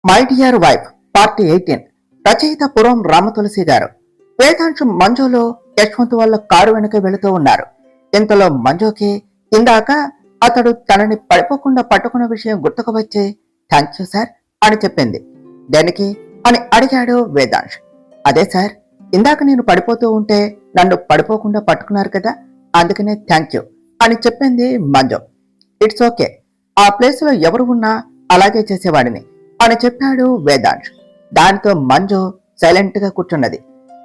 My dear wife part 18 రచయిత పురం రామతులసి గారు. వేదాంశు మంజులో యశ్వంత్ వాళ్ళ కారు వెనుక వెళుతూ ఉన్నారు. ఇంతలో మంజుకి ఇందాక అతడు తనని పడిపోకుండా పట్టుకున్న విషయం గుర్తుకు వచ్చి థ్యాంక్ యూ సార్ అని చెప్పింది. దేనికి అని అడిగాడు వేదాంశ్. అదే సార్, ఇందాక నేను పడిపోతూ ఉంటే నన్ను పడిపోకుండా పట్టుకున్నారు కదా, అందుకనే థ్యాంక్ యూ అని చెప్పింది మంజు. ఇట్స్ ఓకే, ఆ ప్లేస్ లో ఎవరు ఉన్నా అలాగే చేసేవాడిని అని చెప్పాడు వేదాంశ్. దానితో మంజు సైలెంట్ గా కూర్చున్నది.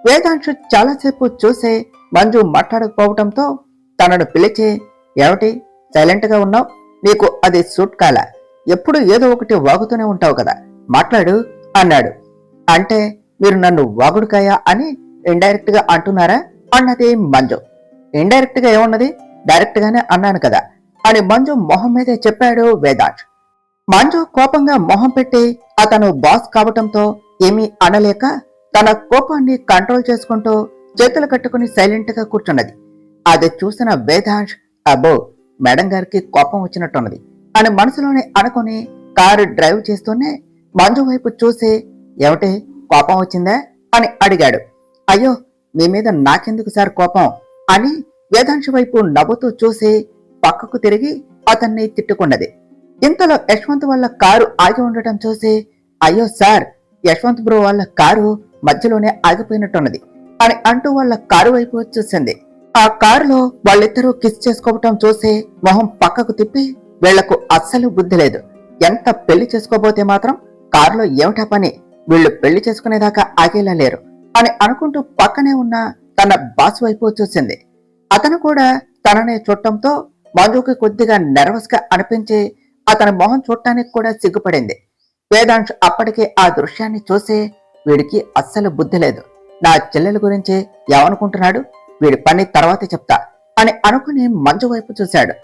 వేదాంశ్ చాలాసేపు చూసే మంజు మాట్లాడకపోవటంతో తనను పిలిచి, ఏమిటి సైలెంట్ గా ఉన్నావు, నీకు అది సూట్ కాలా, ఎప్పుడు ఏదో ఒకటి వాగుతూనే ఉంటావు కదా, మాట్లాడు అన్నాడు. అంటే మీరు నన్ను వాగుడుకాయా అని ఇండైరెక్ట్ గా అంటున్నారా అన్నది మంజు. ఇండైరెక్ట్ గా ఏమున్నది, డైరెక్ట్ గానే అన్నాను కదా అని మంజు మొహం మీదే చెప్పాడు వేదాంశ్. మంజు కోపంగా మొహం పెట్టి అతను బాస్ కావటంతో ఏమీ అనలేక తన కోపాన్ని కంట్రోల్ చేసుకుంటూ చేతులు కట్టుకుని సైలెంట్ గా కూర్చున్నది. అది చూసిన వేదాంశ్, అబ్బో మేడం గారికి కోపం వచ్చినట్టున్నది అని మనసులోనే అనుకుని కారు డ్రైవ్ చేస్తూనే మంజు వైపు చూసి, ఏమిటి కోపం వచ్చిందా అని అడిగాడు. అయ్యో మీ మీద నాకెందుకు సార్ కోపం అని వేదాంశ్ వైపు నవ్వుతూ చూసి పక్కకు తిరిగి అతన్ని తిట్టుకున్నది. ఇంతలో యశ్వంత్ వాళ్ళ కారు ఆగి ఉండటం చూసి, అయ్యో సార్, యశ్వంత్ బ్రో వాళ్ళ కారు మధ్యలోనే ఆగిపోయినట్టున్నది అని అంటూ వాళ్ళ కారు వైపు చూసింది. ఆ కారులో వాళ్ళిద్దరూ కిస్ చేసుకోవటం చూసి మొహం పక్కకు తిప్పి, వీళ్లకు అస్సలు బుద్ధి లేదు, ఎంత పెళ్లి చేసుకోబోతే మాత్రం కారులో ఏమిటా పని, వీళ్లు పెళ్లి చేసుకునేదాకా ఆగేలా లేరు అని అనుకుంటూ పక్కనే ఉన్న తన బాస్ వైపు చూసింది. అతను కూడా తననే చూడటంతో మంజుకి కొద్దిగా నెర్వస్ గా అనిపించి అతని మొహం చూడటానికి కూడా సిగ్గుపడింది. వేదాంశ్ అప్పటికే ఆ దృశ్యాన్ని చూసి, వీడికి అస్సలు బుద్ధి లేదు, నా చెల్లెల గురించి ఏమనుకుంటున్నాడు, వీడి పని తర్వాత చెప్తా అని అనుకుని మంజు వైపు చూశాడు.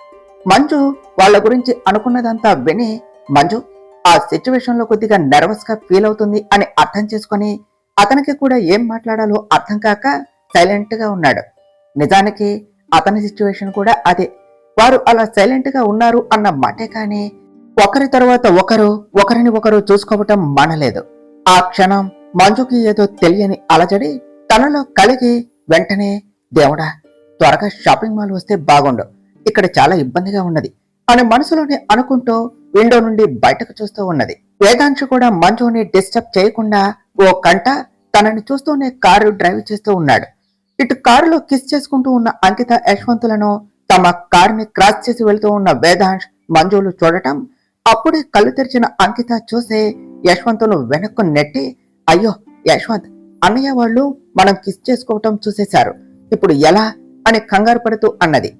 మంజు వాళ్ళ గురించి అనుకున్నదంతా విని మంజు ఆ సిచ్యువేషన్ లో కొద్దిగా నెర్వస్ గా ఫీల్ అవుతుంది అని అర్థం చేసుకుని అతనికి కూడా ఏం మాట్లాడాలో అర్థం కాక సైలెంట్ గా ఉన్నాడు. నిజానికి అతని సిచ్యువేషన్ కూడా అదే. వారు అలా సైలెంట్ గా ఉన్నారు అన్న మాటే కానీ ఒకరి తర్వాత ఒకరిని ఒకరు చూసుకోవటం మానలేదు. ఆ క్షణం మంజుకి ఏదో తెలియని అలజడి తనలో కలిగి వెంటనే, దేవుడా త్వరగా షాపింగ్ మాల్ వస్తే బాగుండు, ఇక్కడ చాలా ఇబ్బందిగా ఉన్నది అని మనసులోనే అనుకుంటూ విండో నుండి బయటకు చూస్తూ ఉన్నది. వేదాంశు కూడా మంజుని డిస్టర్బ్ చేయకుండా ఓ కంట తనని చూస్తూనే కారు డ్రైవ్ చేస్తూ ఉన్నాడు. ఇటు కారులో కిస్ చేసుకుంటూ ఉన్న అంకిత, యశ్వంతులను తమ కారుని క్రాస్ చేసి వెళ్తూ ఉన్న వేదాంశ్, మంజులు చూడటం, అప్పుడే కళ్ళు తెరిచిన అంకిత చూసి యశ్వంతును వెనక్కు నెట్టి, అయ్యో యశ్వంత్, అన్నయ్య వాళ్ళు మనం కిస్ చేసుకోవటం చూసేశారు, ఇప్పుడు ఎలా అని కంగారు పడుతూ అన్నది.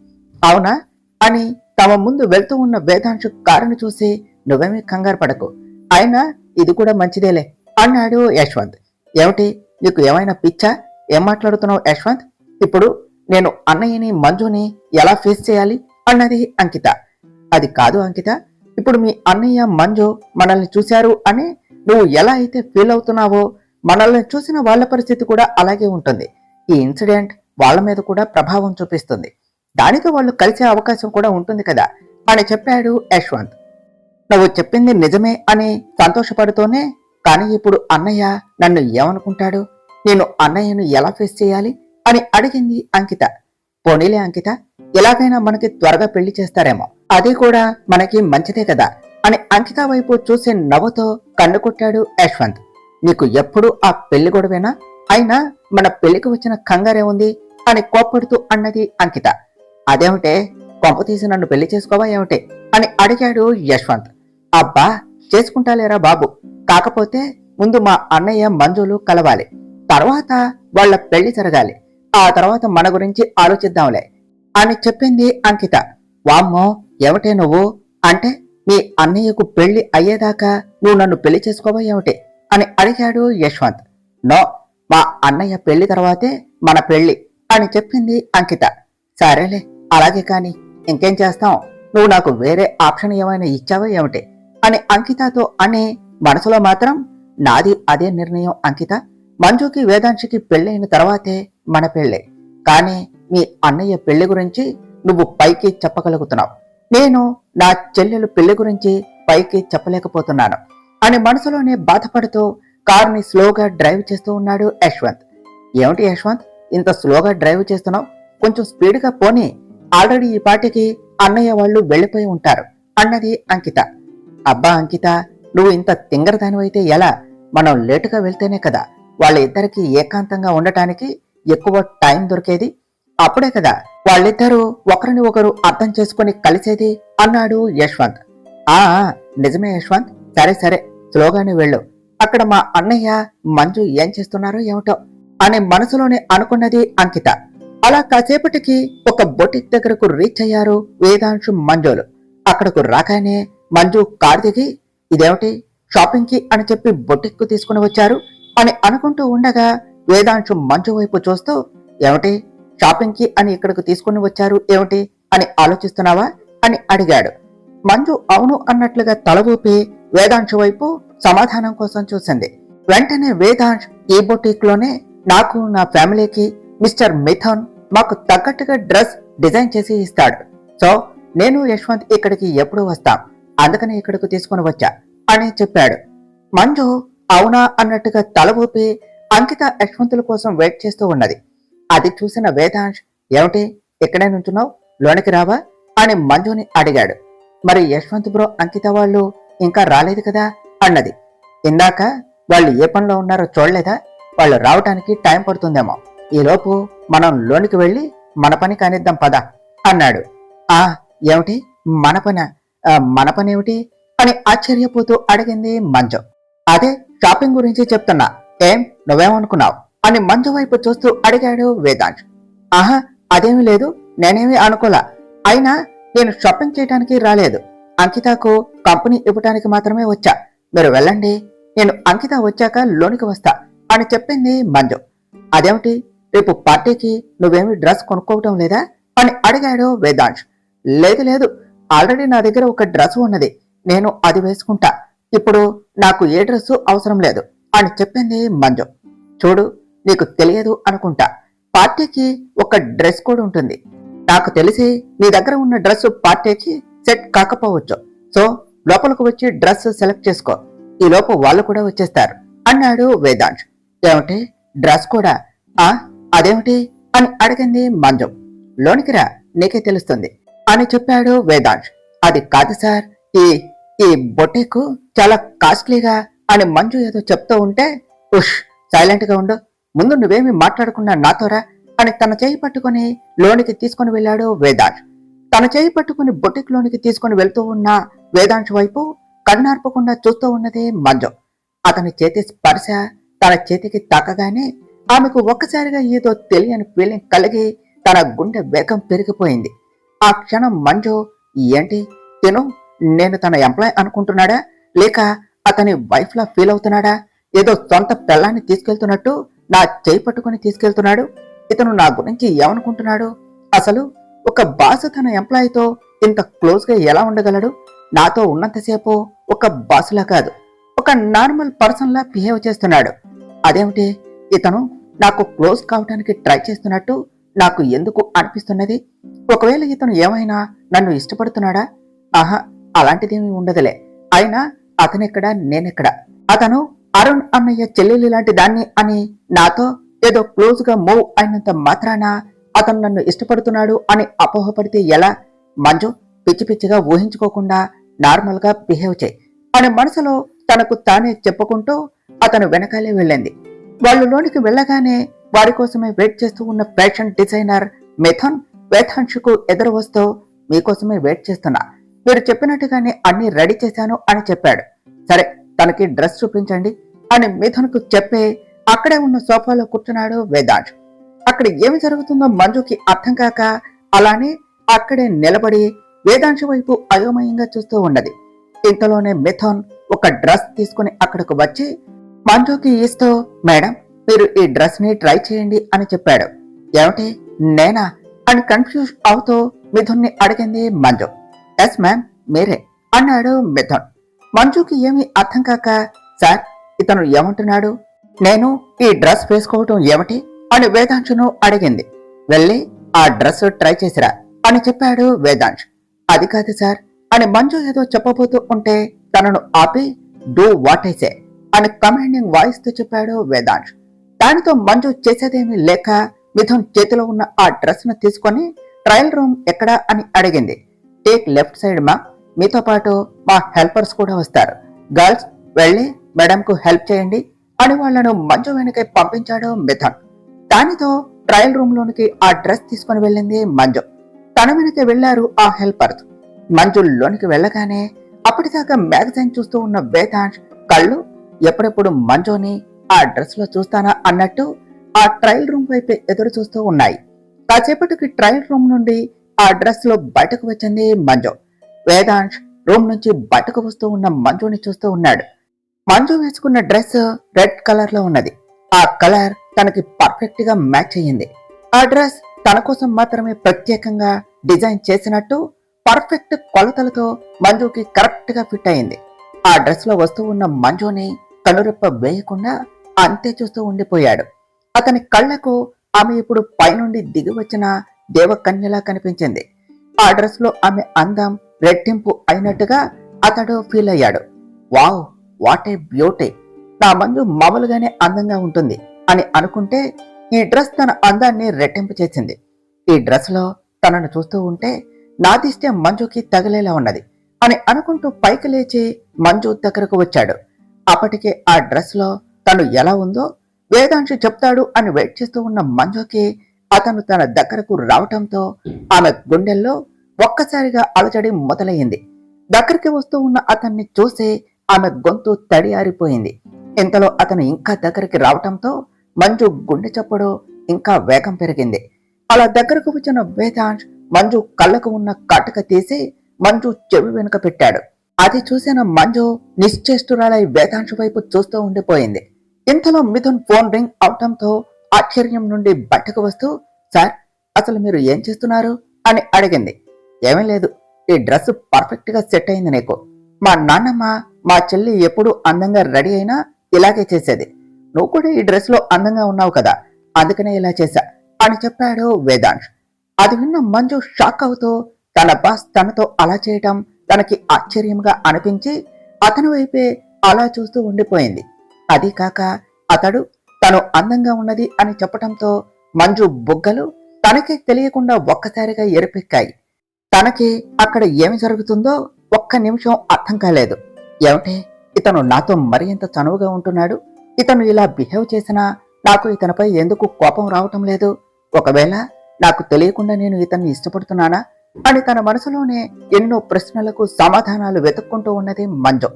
అవునా అని తమ ముందు వెళ్తూ ఉన్న వేదాంశు కారుని చూసి, నువ్వేమీ కంగారు పడకు, అయినా ఇది కూడా మంచిదేలే అన్నాడు యశ్వంత్. ఏమిటి నీకు ఏమైనా పిచ్చా, ఏం మాట్లాడుతున్నావు యశ్వంత్, ఇప్పుడు నేను అన్నయ్యని మంజుని ఎలా ఫేస్ చేయాలి అన్నది అంకిత. అది కాదు అంకిత, ఇప్పుడు మీ అన్నయ్య మంజు మనల్ని చూశారు అని నువ్వు ఎలా అయితే ఫీల్ అవుతున్నావో మనల్ని చూసిన వాళ్ళ పరిస్థితి కూడా అలాగే ఉంటుంది. ఈ ఇన్సిడెంట్ వాళ్ళ మీద కూడా ప్రభావం చూపిస్తుంది, దానితో వాళ్ళు కలిసే అవకాశం కూడా ఉంటుంది కదా అని చెప్పాడు యశ్వంత్. నువ్వు చెప్పింది నిజమే అని సంతోషపడుతూనే, కానీ ఇప్పుడు అన్నయ్య నన్ను ఏమనుకుంటాడు, నేను అన్నయ్యను ఎలా ఫేస్ చేయాలి అని అడిగింది అంకిత. పోనీలే అంకిత, ఎలాగైనా మనకి త్వరగా పెళ్లి చేస్తారేమో, అది కూడా మనకి మంచిదే కదా అని అంకిత వైపు చూసి నవ్వుతో కన్ను కొట్టాడు యశ్వంత్. నీకు ఎప్పుడు ఆ పెళ్లి గొడవేనా, అయినా మన పెళ్లికి వచ్చిన కంగారే ఉంది అని కోప్పడుతూ అన్నది అంకిత. అదేమిటే, కొంప తీసి నన్ను పెళ్లి చేసుకోవా ఏమిటి అని అడిగాడు యశ్వంత్. అబ్బా చేసుకుంటాలేరా బాబు, కాకపోతే ముందు మా అన్నయ్య మంజులు కలవాలి, తర్వాత వాళ్ళ పెళ్లి జరగాలి, ఆ తర్వాత మన గురించి ఆలోచిద్దాంలే అని చెప్పింది అంకిత. వామ్మో ఏమిటే నువ్వు, అంటే మీ అన్నయ్యకు పెళ్లి అయ్యేదాకా నువ్వు నన్ను పెళ్లి చేసుకోవా ఏమిటి అని అడిగాడు యశ్వంత్. నో, మా అన్నయ్య పెళ్లి తర్వాతే మన పెళ్లి అని చెప్పింది అంకిత. సరేలే అలాగే కాని, ఇంకేం చేస్తాం, నువ్వు నాకు వేరే ఆప్షన్ ఏమైనా ఇచ్చావా ఏమిటి అని అంకితతో అని మనసులో మాత్రం, నాది అదే నిర్ణయం అంకిత, మంజుకి వేదాంశికి పెళ్ళైన తర్వాతే మన పెళ్ళే, కానీ మీ అన్నయ్య పెళ్లి గురించి నువ్వు పైకి చెప్పగలుగుతున్నావు, నేను నా చెల్లెలు పెళ్లి గురించి పైకి చెప్పలేకపోతున్నాను, అని మనసులోనే బాధపడుతూ కారుని స్లోగా డ్రైవ్ చేస్తూ ఉన్నాడు యశ్వంత్. ఏమిటి యశ్వంత్, ఇంత స్లోగా డ్రైవ్ చేస్తున్నావు? కొంచెం స్పీడ్గా పోనీ, ఆల్రెడీ ఈ పాటికి అన్నయ్య వాళ్ళు వెళ్ళిపోయి ఉంటారు అన్నది అంకిత. అబ్బా అంకిత, నువ్వు ఇంత తింగరదానివైతే ఎలా? మనం లేటుగా వెళ్తేనే కదా వాళ్ళ ఇద్దరికి ఏకాంతంగా ఉండటానికి ఎక్కువ టైం దొరికేది. అప్పుడే కదా వాళ్ళిద్దరూ ఒకరిని ఒకరు అర్థం చేసుకుని కలిసేది అన్నాడు యశ్వంత్. ఆ నిజమే యశ్వంత్, సరే సరే స్లోగానే వెళ్ళు. అక్కడ మా అన్నయ్య మంజు ఏం చేస్తున్నారో ఏమిటో అని మనసులోనే అనుకున్నది అంకిత. అలా కాసేపటికి ఒక బొటిక్ దగ్గరకు రీచ్ అయ్యారు వేదాంశు మంజులు. అక్కడకు రాగానే మంజు కారు దిగి, ఇదేమిటి షాపింగ్ కి అని చెప్పి బొటిక్ కు తీసుకుని వచ్చారు అని అనుకుంటూ ఉండగా వేదాంశు మంజు వైపు చూస్తూ, ఏమిటి షాపింగ్ కి అని ఇక్కడకు తీసుకుని వచ్చారు ఏమిటి అని ఆలోచిస్తున్నావా అని అడిగాడు. మంజు అవును అన్నట్లుగా తల ఊపి వేదాంశు వైపు సమాధానం కోసం చూసింది. వెంటనే వేదాంశ్, ఈ బొటిక్ లోనే నాకు నా ఫ్యామిలీకి మిస్టర్ మిథున్ మాకు తగ్గట్టుగా డ్రెస్ డిజైన్ చేసి ఇస్తాడు. సో నేను యశ్వంత్ ఇక్కడికి ఎప్పుడు వస్తాం, అందుకని ఇక్కడకు తీసుకుని వచ్చా అని చెప్పాడు. మంజు అవునా అన్నట్టుగా తల ఊపి అంకిత యశ్వంతుల కోసం వెయిట్ చేస్తూ ఉన్నది. అది చూసిన వేదాంశ్, ఏమిటి ఇక్కడే నుంచున్నావు, లోనికి రావా అని మంజుని అడిగాడు. మరి యశ్వంత్ బ్రో అంకిత వాళ్ళు ఇంకా రాలేదు కదా అన్నది. ఇందాక వాళ్ళు ఏ పనిలో ఉన్నారో చూడలేదా? వాళ్ళు రావటానికి టైం పడుతుందేమో, ఈలోపు మనం లోనికి వెళ్ళి మన పని కానిద్దాం పద అన్నాడు. ఆ ఏమిటి మన పని? మన పని ఏమిటి అని ఆశ్చర్యపోతూ అడిగింది మంజు. అదే షాపింగ్ గురించి చెప్తున్నా, ఏం నువ్వేమనుకున్నావు అని మంజు వైపు చూస్తూ అడిగాడు వేదాంశ్. ఆహా అదేమీ లేదు, నేనేమీ అనుకోలా. అయినా నేను షాపింగ్ చేయడానికి రాలేదు, అంకితకు కంపెనీ ఇవ్వటానికి మాత్రమే వచ్చా. మీరు వెళ్ళండి, నేను అంకిత వచ్చాక లోనికి వస్తా అని చెప్పింది మంజు. అదేమిటి రేపు పార్టీకి నువ్వేమి డ్రెస్ కొనుక్కోవటం లేదా అని అడిగాడు వేదాంశ్. లేదు లేదు, ఆల్రెడీ నా దగ్గర ఒక డ్రెస్ ఉన్నది, నేను అది వేసుకుంటా, ఇప్పుడు నాకు ఏ డ్రెస్సు అవసరం లేదు అని చెప్పింది మంజు. చూడు నీకు తెలియదు అనుకుంటా, పార్టీకి ఒక డ్రెస్ కోడ్ ఉంటుంది. నాకు తెలిసి నీ దగ్గర ఉన్న డ్రెస్ పార్టీకి సెట్ కాకపోవచ్చు. సో లోపలికి వచ్చి డ్రెస్ సెలెక్ట్ చేసుకో, ఈ లోపు వాళ్ళు కూడా వచ్చేస్తారు అన్నాడు వేదాంశ్. ఏమిటి డ్రెస్ కూడా? అదేమిటి అని అడిగింది మంజు. లోనికి రా, నీకే తెలుస్తుంది అని చెప్పాడు వేదాంశ్. అది కాదు సార్, ఈ ఈ బొటేకు చాలా కాస్ట్లీగా అని మంజు ఏదో చెప్తూ ఉంటే, ఉష్ సైలెంట్ గా ఉండు, ముందు నువ్వేమి మాట్లాడకుండా నాతోరా అని తన చేయి పట్టుకుని లోనికి తీసుకుని వెళ్ళాడు వేదాంశ్. తన చేయి పట్టుకుని బొటిక్ లోనికి తీసుకుని వెళ్తూ ఉన్న వేదాంశ్ వైపు కన్నార్పకుండా చూస్తూ ఉన్నది మంజు. అతని చేతి స్పర్శ తన చేతికి తాకగానే ఆమెకు ఒక్కసారిగా ఏదో తెలియని ఫీలింగ్ కలిగి తన గుండె వేగం పెరిగిపోయింది. ఆ క్షణం మంజు, ఏంటి తిను నేను తన ఎంప్లాయ్ అనుకుంటున్నాడా, లేక అతని వైఫ్ లా ఫీల్ అవుతున్నాడా? ఏదో సొంత పిల్లాన్ని తీసుకెళ్తున్నట్టు నా చేయి పట్టుకుని తీసుకెళ్తున్నాడు. ఇతను నా గురించి ఏమనుకుంటున్నాడు? అసలు ఒక బాస్ తన ఎంప్లాయీతో ఇంత క్లోజ్ గా ఎలా ఉండగలడు? నాతో ఉన్నంతసేపు ఒక బాసులా కాదు, ఒక నార్మల్ పర్సన్ లా బిహేవ్ చేస్తున్నాడు. అదేమిటి ఇతను నాకు క్లోజ్ కావడానికి ట్రై చేస్తున్నట్టు నాకు ఎందుకు అనిపిస్తున్నది? ఒకవేళ ఇతను ఏమైనా నన్ను ఇష్టపడుతున్నాడా? ఆహా అలాంటిదేమీ ఉండదులే. అయినా అతనెక్కడా నేనెక్కడా? అతను అరుణ్ అన్నయ్య చెల్లెలి లాంటి దాన్ని అని నాతో ఏదో క్లోజ్ గా మూవ్ అయినంత మాత్రాన అతను నన్ను ఇష్టపడుతున్నాడు అని అపోహపడితే ఎలా? మంజు పిచ్చి పిచ్చిగా ఊహించుకోకుండా నార్మల్ గా బిహేవ్ చేయి అని మనసులో తనకు తానే చెప్పుకుంటూ అతను వెనకాలే వెళ్ళింది. వాళ్ళు లోనికి వెళ్ళగానే వారి కోసమే వెయిట్ చేస్తూ ఉన్న ఫ్యాషన్ డిజైనర్ మిథున్ వేదాంశుకు ఎదురు వస్తూ, మీకోసమే వెయిట్ చేస్తున్నా, మీరు చెప్పినట్టుగానే అన్ని రెడీ చేశాను అని చెప్పాడు. సరే తనకి డ్రెస్ చూపించండి అని మిథున్ కు చెప్పి అక్కడే ఉన్న సోఫాలో కూర్చున్నాడు వేదాంశ్. అక్కడ ఏమి జరుగుతుందో మంజుకి అర్థం కాక అలానే అక్కడే నిలబడి వేదాంశ వైపు అయోమయంగా చూస్తూ ఉన్నది. ఇంతలోనే మిథున్ ఒక డ్రెస్ తీసుకుని అక్కడకు వచ్చి మంజుకి ఇస్తూ, మేడం మీరు ఈ డ్రెస్ ని ట్రై చేయండి అని చెప్పాడు. ఏమిటి నేనా అని కన్ఫ్యూజ్ అవుతూ మిథున్ ని అడిగింది మంజు. ఎస్ మ్యామ్ మీరే అన్నాడు మిథున్. మంజుకి ఏమీ అర్థం కాక, సార్ ఇతను ఏమంటున్నాడు, నేను ఈ డ్రెస్ వేసుకోవటం ఏమిటి అని వేదాంశును అడిగింది. వెళ్ళి ఆ డ్రెస్ ట్రై చేసిరా అని చెప్పాడు వేదాంశ్. అది కాదు సార్ అని మంజు ఏదో చెప్పబోతూ ఉంటే తనను ఆపి, డూ వాట్ ఐ సే అని కమాండింగ్ వాయిస్ తో చెప్పాడు వేదాంశ్. దానితో మంజు చేసేదేమీ లేక మిథున్ చేతిలో ఉన్న ఆ డ్రెస్ ను తీసుకొని ట్రయల్ రూమ్ ఎక్కడా అని అడిగింది. టేక్ లెఫ్ట్ సైడ్ మా, మీతో పాటు మా హెల్పర్స్ కూడా వస్తారు. గర్ల్స్ వెళ్ళి మేడం కు హెల్ప్ చేయండి అని వాళ్లను మంజు వెనకే పంపించాడు మిథున్. దానితో ట్రయల్ రూమ్ లోనికి ఆ డ్రెస్ తీసుకుని వెళ్ళింది మంజు. తన వెనక వెళ్లారు ఆ హెల్పర్స్. మంజు లోనికి వెళ్ళగానే అప్పటిదాకా మ్యాగజైన్ చూస్తూ ఉన్న వేదాంశ్ కళ్ళు ఎప్పుడెప్పుడు మంజుని ఆ డ్రెస్ లో చూస్తానా అన్నట్టు ఆ ట్రయల్ రూమ్ వైపు ఎదురు చూస్తూ ఉన్నాయి. కాసేపటికి ట్రయల్ రూమ్ నుండి ఆ డ్రెస్ లో బయటకు వచ్చింది మంజు. వేదాంశ్ రూమ్ నుంచి బయటకు వస్తూ ఉన్న మంజుని చూస్తూ ఉన్నాడు. మంజు వేసుకున్న డ్రెస్ రెడ్ కలర్ లో ఉన్నది. ఆ కలర్ తనకి పర్ఫెక్ట్ గా మ్యాచ్ అయ్యింది. ఆ డ్రెస్ తన కోసం మాత్రమే ప్రత్యేకంగా డిజైన్ చేసినట్టు పర్ఫెక్ట్ కొలతలతో మంజుకి కరెక్ట్ గా ఫిట్ అయింది. ఆ డ్రెస్ లో వస్తూ ఉన్న మంజుని కనురెప్ప వేయకుండా అంతే చూస్తూ ఉండిపోయాడు. అతని కళ్లకు ఆమె ఇప్పుడు పైనుండి దిగి వచ్చిన దేవకన్యలా కనిపించింది. ఆ డ్రెస్ లో ఆమె అందం రెట్టింపు అయినట్టుగా అతడు ఫీల్ అయ్యాడు. Wow, what a beauty! నా మంజు మామూలుగానే అందంగా ఉంటుంది అని అనుకుంటే ఈ డ్రెస్ తన అందాన్ని రెట్టింపు చేసింది. ఈ డ్రెస్ లో తనను చూస్తూ ఉంటే నాదిష్టే మంజుకి తగిలేలా ఉన్నది అని అనుకుంటూ పైకి లేచి మంజు దగ్గరకు వచ్చాడు. అప్పటికే ఆ డ్రెస్ లో తను ఎలా ఉందో వేదాంశ్ చెప్తాడు అని వెయిట్ చేస్తూ ఉన్న మంజుకి అతను తన దగ్గరకు రావటంతో ఆమె గుండెల్లో ఒక్కసారిగా అలజడి మొదలయ్యింది. దగ్గరికి వస్తూ ఉన్న అతన్ని చూసి ఆమె గొంతు తడి ఆరిపోయింది. ఇంతలో అతను ఇంకా దగ్గరికి రావటంతో మంజు గుండె చప్పుడు ఇంకా వేగం పెరిగింది. అలా దగ్గరకు వచ్చిన వేదాంశ్ మంజు కళ్ళకు ఉన్న కాటుక తీసి మంజు చెవి వెనుక పెట్టాడు. అది చూసిన మంజు నిశ్చేష్టురాలై వేదాంశ్ వైపు చూస్తూ ఉండిపోయింది. ఇంతలో మిథున్ ఫోన్ రింగ్ అవటంతో ఆశ్చర్యం నుండి బయటకు వస్తూ, సార్ అసలు మీరు ఏం చేస్తున్నారు అని అడిగింది. ఏమీ లేదు, ఈ డ్రెస్ పర్ఫెక్ట్ గా సెట్ అయింది నీకు. మా నాన్నమ్మ మా చెల్లి ఎప్పుడు అందంగా రెడీ అయినా ఇలాగే చేసేది. నువ్వు కూడా ఈ డ్రెస్ లో అందంగా ఉన్నావు కదా, అందుకనే ఇలా చేశా అని చెప్పాడు వేదాంశ్. అది విన్న మంజు షాక్ అవుతూ తన బాస్ తనతో అలా చేయటం తనకి ఆశ్చర్యంగా అనిపించి అతని వైపే అలా చూస్తూ ఉండిపోయింది. అది కాక అతడు తను అందంగా ఉన్నది అని చెప్పటంతో మంజు బుగ్గలు తనకి తెలియకుండా ఒక్కసారిగా ఎరిపెక్కాయి. తనకి అక్కడ ఏమి జరుగుతుందో ఒక్క నిమిషం అర్థం కాలేదు. ఏమిటే, ఇతను నాతో మరి ఎంత చనువుగా ఉంటున్నాడు, ఇతను ఇలా బిహేవ్ చేసినా నాకు ఇతనిపై ఎందుకు కోపం రావటం లేదు? ఒకవేళ నాకు తెలియకుండా నేను ఇతన్ని ఇష్టపడుతున్నానా అని తన మనసులోనే ఎన్నో ప్రశ్నలకు సమాధానాలు వెతుక్కుంటూ ఉన్నది మంజు.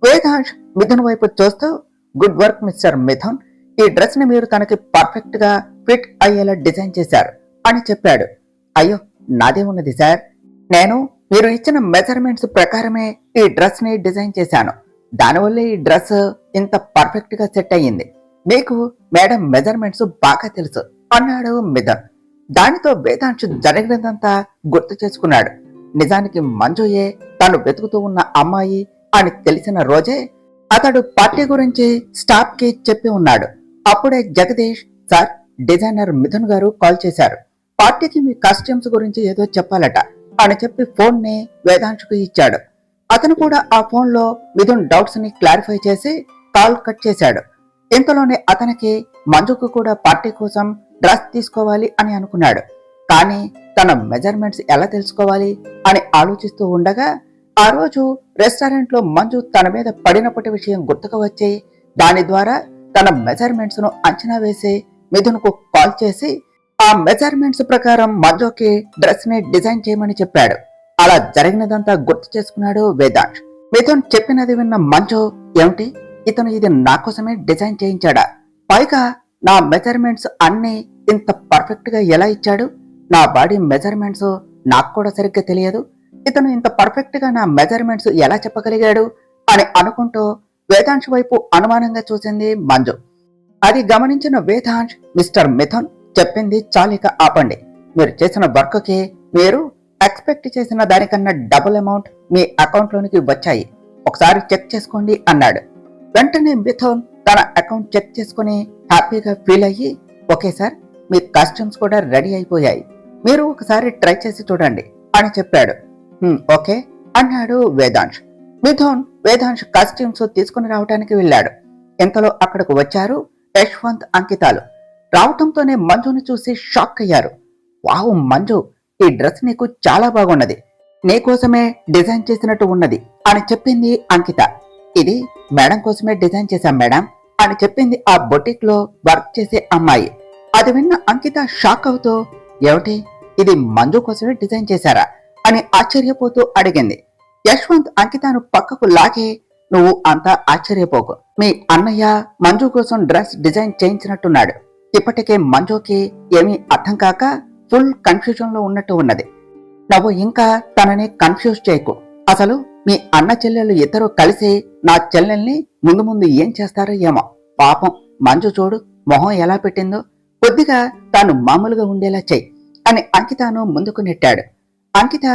వేదాంశ్ మిథున్ వైపు చూస్తూ, గుడ్ వర్క్ మిస్టర్ మిథున్, ఈ డ్రెస్ ని మీరు తనకి పర్ఫెక్ట్ గా ఫిట్ అయ్యేలా డిజైన్ చేశారు అని చెప్పాడు. అయ్యో, నాదేమున్నది సార్, నేను మీరు ఇచ్చిన మెజర్మెంట్స్ ప్రకారమే ఈ డ్రెస్ ని డిజైన్ చేశాను. దానివల్ల ఈ డ్రెస్ ఇంత పర్ఫెక్ట్ గా సెట్ అయ్యింది. మీకు మేడం మెజర్మెంట్స్ బాగా తెలుసు అన్నాడు మిథున్. దానితో వేదాంశ్ జరిగినదంతా గుర్తు చేసుకున్నాడు. నిజానికి మంజుయే తను వెతుకుతూ ఉన్న అమ్మాయి అని తెలిసిన రోజే అతడు పార్టీ గురించి స్టాఫ్ కి చెప్పి ఉన్నాడు. అప్పుడే జగదీష్, సార్ డిజైనర్ మిథున్ గారు కాల్ చేశారు, పార్టీకి మీ కాస్ట్యూమ్స్ గురించి ఏదో చెప్పాలట అని చెప్పి ఫోన్ ని వేదాంశుకు ఇచ్చాడు. అతను కూడా ఆ ఫోన్ లో మిథున్ డౌట్స్ ని క్లారిఫై చేసి కాల్ కట్ చేశాడు. ఇంతలోనే అతనికి మంజుకు కూడా పార్టీ కోసం డ్రెస్ తీసుకోవాలి అని అనుకున్నాడు. కానీ తన మెజర్మెంట్స్ ఎలా తెలుసుకోవాలి అని ఆలోచిస్తూ ఉండగా ఆ రోజు రెస్టారెంట్ లో మంజు తన మీద పడినప్పటి విషయం గుర్తుకు వచ్చి దాని ద్వారా తన మెజర్మెంట్స్ ను అంచనా వేసి మిథున్ కు కాల్ చేసి ఆ మెజర్మెంట్స్ ప్రకారం మంజుకి డ్రెస్ ని డిజైన్ చేయమని చెప్పాడు. అలా జరిగినదంతా గుర్తు చేసుకున్నాడు వేదాంశ్. మిథున్ చెప్పినది విన్న మంజు, ఏమిటి, ఇతను ఇది నా కోసమే డిజైన్ చేయించాడా? పైగా నా మెజర్మెంట్స్ అన్ని ఇంత పర్ఫెక్ట్ గా ఎలా ఇచ్చాడు? నా బాడీ మెజర్మెంట్స్ నాకు కూడా సరిగ్గా తెలియదు, ఇతను ఇంత పర్ఫెక్ట్ గా నా మెజర్మెంట్స్ ఎలా చెప్పగలిగాడు అని అనుకుంటూ వేదాంశ్ వైపు అనుమానంగా చూసింది మంజు. అది గమనించిన వేదాంశ్, మిస్టర్ మిథున్ చెప్పింది చాలిక ఆపండి. మీరు చేసిన వర్క్ కి మీరు ఎక్స్పెక్ట్ చేసిన దానికన్నా డబుల్ అమౌంట్ మీ అకౌంట్ లోనికి వచ్చాయి, ఒకసారి చెక్ చేసుకోండి అన్నాడు. వెంటనే మిథున్ తన అకౌంట్ చెక్ చేసుకుని హ్యాపీగా ఫీల్ అయ్యి, ఓకే సార్, మీ కాస్ట్యూమ్స్ కూడా రెడీ అయిపోయాయి, మీరు ఒకసారి ట్రై చేసి చూడండి అని చెప్పాడు. ఓకే అన్నాడు వేదాంశ్. మిథున్ వేదాంశ్ కాస్ట్యూమ్స్ తీసుకుని రావడానికి వెళ్ళాడు. ఇంతలో అక్కడకు వచ్చారు యశ్వంత్, అంకితాలు. రావటంతోనే మంజుని చూసి షాక్ అయ్యారు. వావ్ మంజు, ఈ డ్రెస్ నీకు చాలా బాగున్నది, నీకోసమే డిజైన్ చేసినట్టు ఉన్నది అని చెప్పింది అంకిత. ఇది మేడం కోసమే డిజైన్ చేశాం మేడం అని చెప్పింది ఆ బొటిక్ లో వర్క్ చేసే అమ్మాయి. అది విన్న అంకిత షాక్ అవుతూ, ఏమిటి ఇది మంజు కోసమే డిజైన్ చేశారా అని ఆశ్చర్యపోతూ అడిగింది. యశ్వంత్ అంకితను పక్కకు లాగి, నువ్వు అంతా ఆశ్చర్యపోకు, మీ అన్నయ్య మంజు కోసం డ్రెస్ డిజైన్ చేయించినట్టున్నాడు. ఇప్పటికే మంజుకి ఏమీ అర్థం కాక ఫుల్ కన్ఫ్యూజన్ లో ఉన్నట్టు ఉన్నది. నువ్వు ఇంకా తనని కన్ఫ్యూజ్ చేయకు. అసలు మీ అన్న చెల్లెలు ఇద్దరు కలిసి నా చెల్లెల్ని ముందు ముందు ఏం చేస్తారో ఏమో. పాపం మంజు చూడు మొహం ఎలా పెట్టిందో, కొద్దిగా తాను మామూలుగా ఉండేలా చెయ్యి అని అంకితను ముందుకు నెట్టాడు. అంకిత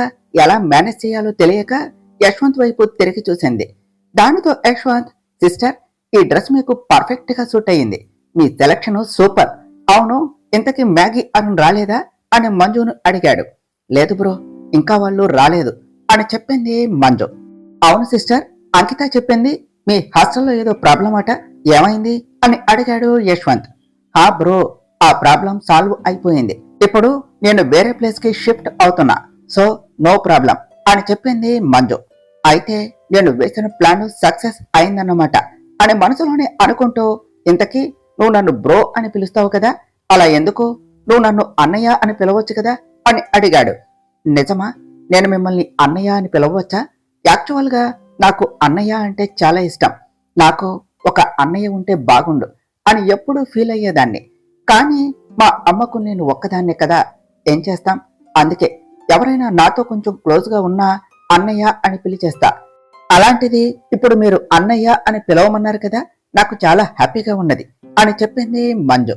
ఎలా మేనేజ్ చేయాలో తెలియక యశ్వంత్ వైపు తిరిగి చూసింది. దానితో యశ్వంత్, సిస్టర్ ఈ డ్రెస్ మీకు పర్ఫెక్ట్ గా సూట్ అయ్యింది, మీ సెలక్షన్ సూపర్. అవును, ఇంతకీ మ్యాగీ అరుణ్ రాలేదా అని మంజును అడిగాడు. లేదు బ్రో, ఇంకా వాళ్ళు రాలేదు అని చెప్పింది మంజు. అవును సిస్టర్, అంకిత చెప్పింది మీ హాస్టల్లో ఏదో ప్రాబ్లం అట, ఏమైంది అని అడిగాడు యశ్వంత్. హా బ్రో, ఆ ప్రాబ్లం సాల్వ్ అయిపోయింది. ఇప్పుడు నేను వేరే ప్లేస్ కి షిఫ్ట్ అవుతున్నా, సో నో ప్రాబ్లం అని చెప్పింది మంజు. అయితే నేను వేసిన ప్లాన్ సక్సెస్ అయిందన్నమాట అని మనసులోనే అనుకుంటూ, ఇంతకీ నువ్వు నన్ను బ్రో అని పిలుస్తావు కదా, అలా ఎందుకు, నువ్వు నన్ను అన్నయ్య అని పిలవచ్చు కదా అని అడిగాడు. నిజమా, నేను మిమ్మల్ని అన్నయ్య అని పిలవచ్చా? యాక్చువల్ గా నాకు అన్నయ్య అంటే చాలా ఇష్టం. నాకు ఒక అన్నయ్య ఉంటే బాగుండు అని ఎప్పుడూ ఫీల్ అయ్యేదాన్ని. కానీ మా అమ్మకు నేను ఒక్కదాన్నే కదా, ఏం చేస్తాం, అందుకే ఎవరైనా నాతో కొంచెం క్లోజ్ గా ఉన్నా అన్నయ్య అని పిలిచేస్తా. అలాంటిది ఇప్పుడు మీరు అన్నయ్య అని పిలవమన్నారు కదా, నాకు చాలా హ్యాపీగా ఉన్నది అని చెప్పింది మంజు.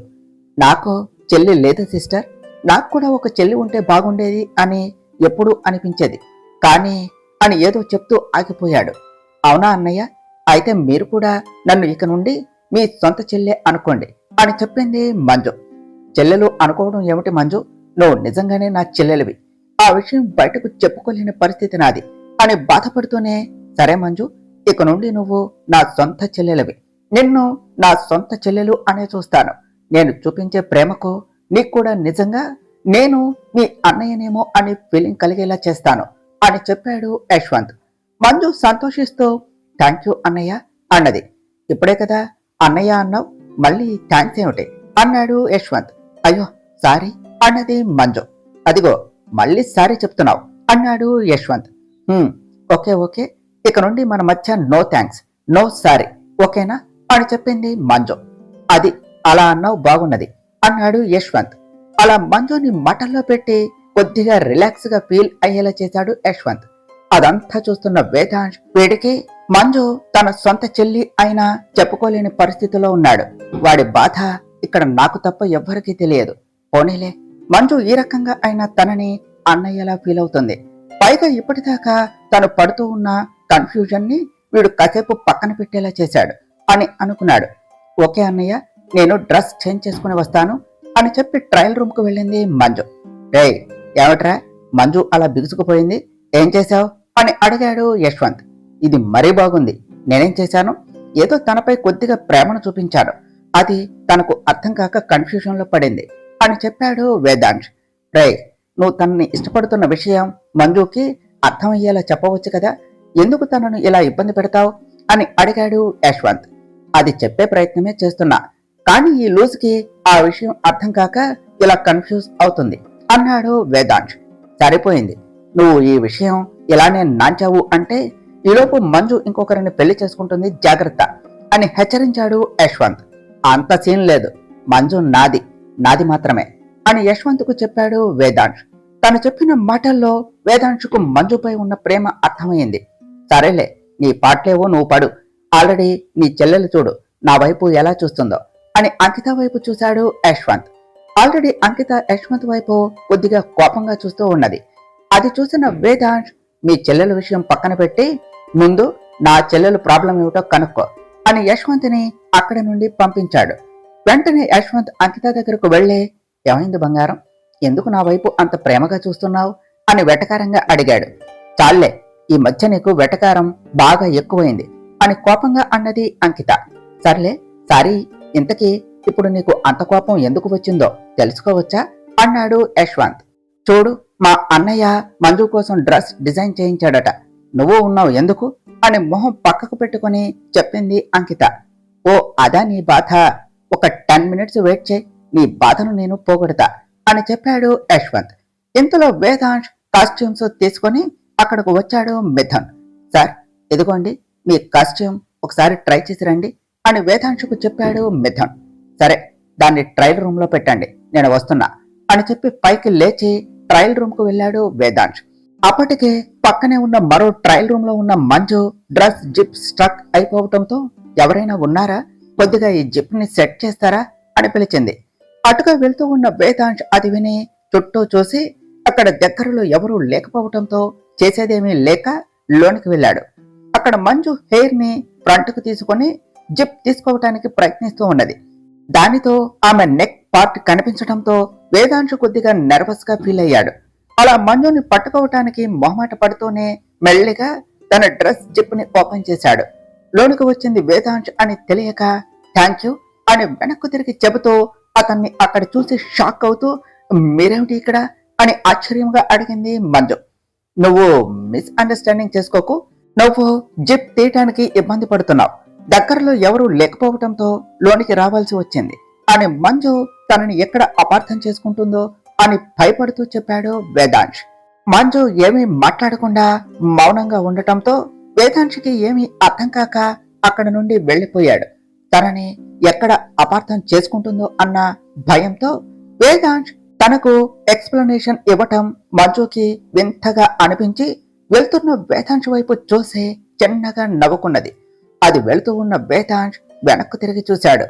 నాకు చెల్లి లేదు సిస్టర్, నాకు కూడా ఒక చెల్లి ఉంటే బాగుండేది అని ఎప్పుడూ అనిపించేది, కానీ అని ఏదో చెప్తూ ఆగిపోయాడు. అవునా అన్నయ్య, అయితే మీరు కూడా నన్ను ఇక నుండి మీ సొంత చెల్లె అనుకోండి అని చెప్పింది మంజు. చెల్లెలు అనుకోవడం ఏమిటి మంజు, నువ్వు నిజంగానే నా చెల్లెలివి, ఆ విషయం బయటకు చెప్పుకోలేని పరిస్థితి నాది అని బాధపడుతూనే, సరే మంజు, ఇక నుండి నువ్వు నా సొంత చెల్లెలివి, నిన్ను నా సొంత చెల్లెలు అనే చూస్తాను. నేను చూపించే ప్రేమకు నీకు కూడా నిజంగా నేను మీ అన్నయ్యనేమో అని ఫీలింగ్ కలిగేలా చేస్తాను అని చెప్పాడు యశ్వంత్. మంజు సంతోషిస్తూ, థ్యాంక్ యూ అన్నయ్య అన్నది. ఇప్పుడే కదా అన్నయ్య అన్నావు, మళ్ళీ థ్యాంక్స్ ఏమిటి అన్నాడు యశ్వంత్. అయ్యో సారీ అన్నది మంజు. అదిగో మళ్ళీ సారీ చెప్తున్నావు అన్నాడు యశ్వంత్. ఓకే ఓకే, ఇక నుండి మన మధ్య నో థ్యాంక్స్ నో సారీ, ఓకేనా అని చెప్పింది మంజు. అది అలా అన్నావు బాగున్నది అన్నాడు యశ్వంత్. అలా మంజుని మటల్లో పెట్టి కొద్దిగా రిలాక్స్ గా ఫీల్ అయ్యేలా చేశాడు యశ్వంత్. అదంతా చూస్తున్న వేదాంశ్ వీడికి మంజు తన సొంత చెల్లి అయినా చెప్పుకోలేని పరిస్థితిలో ఉన్నాడు. వాడి బాధ ఇక్కడ నాకు తప్ప ఎవ్వరికీ తెలియదు. పోనీలే, మంజు ఈ రకంగా అయినా తనని అన్నయ్యలా ఫీల్ అవుతుంది. పైగా ఇప్పటిదాకా తను పడుతూ ఉన్న కన్ఫ్యూజన్ ని వీడు కాసేపు పక్కన పెట్టేలా చేశాడు అని అనుకున్నాడు. ఓకే అన్నయ్య, నేను డ్రెస్ చేంజ్ చేసుకుని వస్తాను అని చెప్పి ట్రయల్ రూమ్ కు వెళ్ళింది మంజు. రే ఏమిట్రా మంజు అలా బిగుసుకుపోయింది, ఏం చేశావు అని అడిగాడు యశ్వంత్. ఇది మరీ బాగుంది, నేనేం చేశాను, ఏదో తనపై కొద్దిగా ప్రేమను చూపించాడు, అది తనకు అర్థం కాక కన్ఫ్యూజన్ లో పడింది అని చెప్పాడు వేదాంశ్. రే నువ్వు తనని ఇష్టపడుతున్న విషయం మంజుకి అర్థమయ్యేలా చెప్పవచ్చు కదా, ఎందుకు తనను ఇలా ఇబ్బంది పెడతావు అని అడిగాడు యశ్వంత్. అది చెప్పే ప్రయత్నమే చేస్తున్నా, కానీ ఈ లూజ్కి ఆ విషయం అర్థం కాక ఇలా కన్ఫ్యూజ్ అవుతుంది అన్నాడు వేదాంశ్. సరిపోయింది, నువ్వు ఈ విషయం ఇలానే నాంచావు అంటే ఈలోపు మంజు ఇంకొకరిని పెళ్లి చేసుకుంటుంది, జాగ్రత్త అని హెచ్చరించాడు యశ్వంత్. అంత సీన్ లేదు, మంజు నాది, నాది మాత్రమే అని యశ్వంత్కు చెప్పాడు వేదాంశ్. తను చెప్పిన మాటల్లో వేదాంశుకు మంజుపై ఉన్న ప్రేమ అర్థమైంది. సరేలే, నీ పాటలేవో నువ్వు పడు, ఆల్రెడీ నీ చెల్లెలు చూడు నా వైపు ఎలా చూస్తుందో అని అంకిత వైపు చూశాడు యశ్వంత్. ఆల్రెడీ అంకిత యశ్వంత్ వైపు కొద్దిగా కోపంగా చూస్తూ ఉన్నది. అది చూసిన వేదాంశ్, మీ చెల్లెల విషయం పక్కన పెట్టి ముందు నా చెల్లెలు ప్రాబ్లం ఏమిటో కనుక్కో అని యశ్వంత్ని అక్కడి నుండి పంపించాడు. వెంటనే యశ్వంత్ అంకిత దగ్గరకు వెళ్లి, ఏమైంది బంగారం, ఎందుకు నా వైపు అంత ప్రేమగా చూస్తున్నావు అని వెటకారంగా అడిగాడు. చాలే, ఈ మధ్య నీకు వెటకారం బాగా ఎక్కువైంది అని కోపంగా అన్నది అంకిత. సర్లే సారీ, ఇంతకీ ఇప్పుడు నీకు అంత కోపం ఎందుకు వచ్చిందో తెలుసుకోవచ్చా అన్నాడు యశ్వంత్. చూడు, మా అన్నయ్య మంజు కోసం డ్రెస్ డిజైన్ చేయించాడట, నువ్వు ఉన్నావు ఎందుకు అని మొహం పక్కకు పెట్టుకుని చెప్పింది అంకిత. ఓ అదా నీ బాధ, ఒక 10 మినిట్స్ వెయిట్ చేయి, నీ బాధను నేను పోగొడతా అని చెప్పాడు యశ్వంత్. ఇంతలో వేదాంశ్ కాస్ట్యూమ్స్ తీసుకొని అక్కడకు వచ్చాడు మిథున్. సార్ ఇదిగోండి మీ కాస్ట్యూమ్, ఒకసారి ట్రై చేసి రండి అని వేదాంశుకు చెప్పాడు మిథున్. సరే, దాన్ని ట్రయల్ రూమ్ లో పెట్టండి, నేను వస్తున్నా అని చెప్పి పైకి లేచి ట్రయల్ రూమ్ కు వెళ్ళాడు వేదాంశ్. అప్పటికే పక్కనే ఉన్న మరో ట్రయల్ రూమ్ లో ఉన్న మంజు డ్రెస్ జిప్ స్ట్రక్ అయిపోవటంతో ఎవరైనా ఉన్నారా, కొద్దిగా ఈ జిప్ ని సెట్ చేస్తారా అని పిలిచింది. అటుగా వెళ్తూ ఉన్న వేదాంశ్ అది విని చుట్టూ చూసి అక్కడ దగ్గరలో ఎవరూ లేకపోవటంతో చేసేదేమీ లేక లోనికి వెళ్ళాడు. అక్కడ మంజు హెయిర్ ని ఫ్రంట్ కు తీసుకొని జిప్ తీసుకోవటానికి ప్రయత్నిస్తూ ఉన్నది. దానితో ఆమె నెక్ పార్ట్ కనిపించడంతో వేదాంశు కొద్దిగా నర్వస్ గా ఫీల్ అయ్యాడు. అలా మంజుని పట్టుకోవటానికి మొహమాట పడుతూనే మెల్లిగా తన డ్రెస్ జిప్ ని ఓపెన్ చేశాడు. లోనికి వచ్చింది వేదాంశ్ అని తెలియక థ్యాంక్ యూ అని వెనక్కు తిరిగి చెబుతూ అతన్ని అక్కడ చూసి షాక్ అవుతూ మీరేమిటి ఇక్కడ అని ఆశ్చర్యంగా అడిగింది మంజు. నువ్వు మిస్అండర్స్టాండింగ్ చేసుకోకు, నువ్వు జిప్ తీయటానికి ఇబ్బంది పడుతున్నావు, దగ్గరలో ఎవరూ లేకపోవటంతో లోనికి రావాల్సి వచ్చింది అని మంజు తనని ఎక్కడ అపార్థం చేసుకుంటుందో అని భయపడుతూ చెప్పాడు వేదాంశ్. మంజు ఏమీ మాట్లాడకుండా మౌనంగా ఉండటంతో వేదాంశ్కి ఏమీ అర్థం కాక అక్కడ నుండి వెళ్లిపోయాడు. తనని ఎక్కడ అపార్థం చేసుకుంటుందో అన్న భయంతో వేదాంశ్ తనకు ఎక్స్ప్లెనేషన్ ఇవ్వటం మంజుకి వింతగా అనిపించి వెళ్తున్న వేదాంశ్ వైపు చూసి చిన్నగా నవ్వుకున్నది. అది వెళుతూ ఉన్న వేదాంశ్ వెనక్కు తిరిగి చూశాడు.